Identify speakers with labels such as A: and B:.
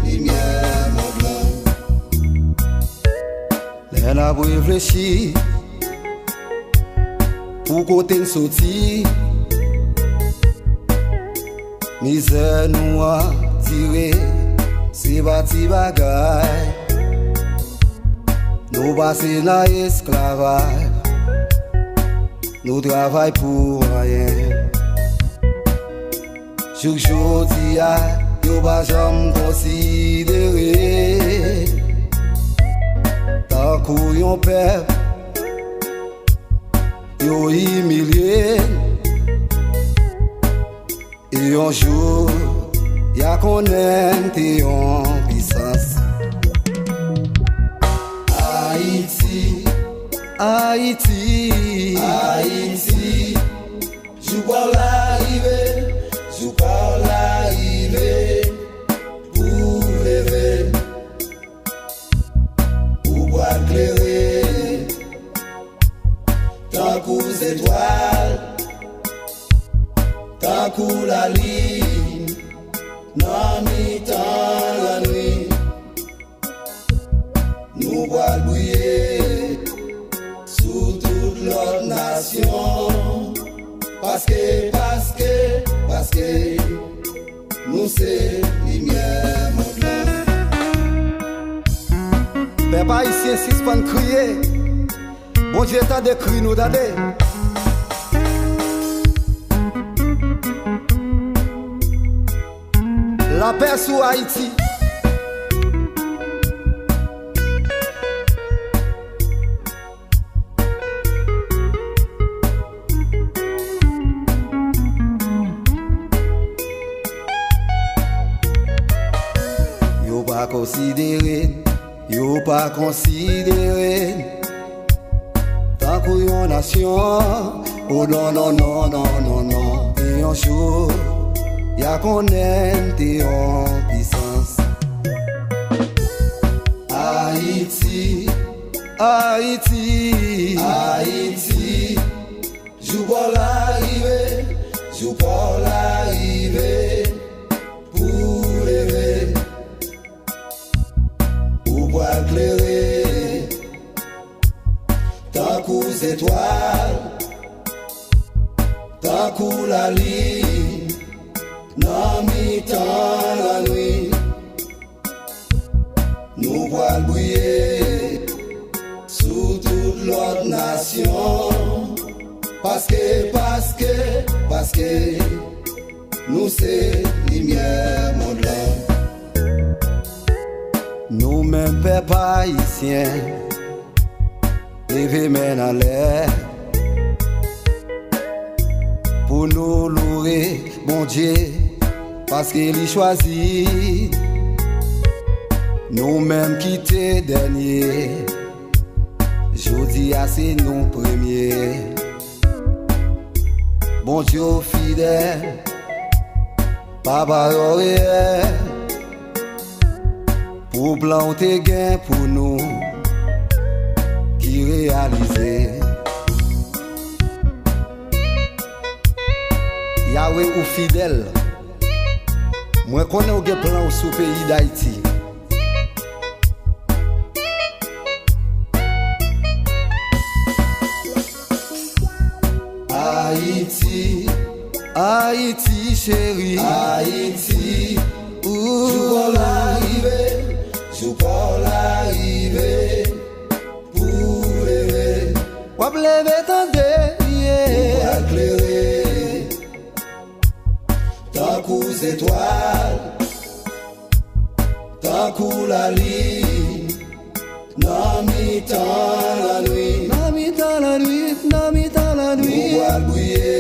A: lumière mon blanc. Elle a réfléchi pour côté sorti. Misère nous a tiré, c'est bâti bagaille. Nous passons dans l'esclavage, nous travaillons pour rien. Chaque jour, nous ne pas jamais considérer. Tant qu'on peuple, nous humilié. Et un jour, y'a qu'on aime tes en puissance. Haïti, Haïti, Haïti, je vois l'arrivée, je vois l'arrivée, pour lever, pour boire éclairer, tant qu'aux étoiles, tant qu'aux la ligne, non mi-temps la nuit, nous boire bouiller sous toute l'autre nation. Parce que nous c'est lumière mon blanc. Peuple haïtien si pas crier, bon Dieu t'a décrit nous d'aller. La paix sous Haïti. Yo pas considéré tant qu'on yon nation. Oh non non non non non non. Et un jour y'a qu'on aime t'es en puissance. Haïti, Haïti, Haïti, je vois l'arrivée, je vois l'arrivée pour lever. Éclairer, tant qu'aux étoiles, tant qu'aux la ligne, non mi-temps la nuit, nous voile bouiller sous toute l'autre nation. Parce que nous c'est lumière mon blanc. Nous-mêmes, peuple haïtien, lever main en l'air pour nous louer, bon Dieu, parce qu'il y choisit. Nous-mêmes quitter dernier, j'dis à c'est nous premiers. Bon Dieu fidèle, Papa réel. Pour planter gain pour nous qui réaliser. Yahweh ou fidèle, moi connais au plan sous pays d'Haïti. Haïti, Haïti chérie, Haïti, je vois l'arrivée. Je peux l'arriver pour lever. Pour lever tant de pour éclairer. Tant qu'aux étoiles, tant qu'aux la ligne, non mi-temps la nuit, non mi-temps la nuit, non mi-temps la nuit. Pour boire bouiller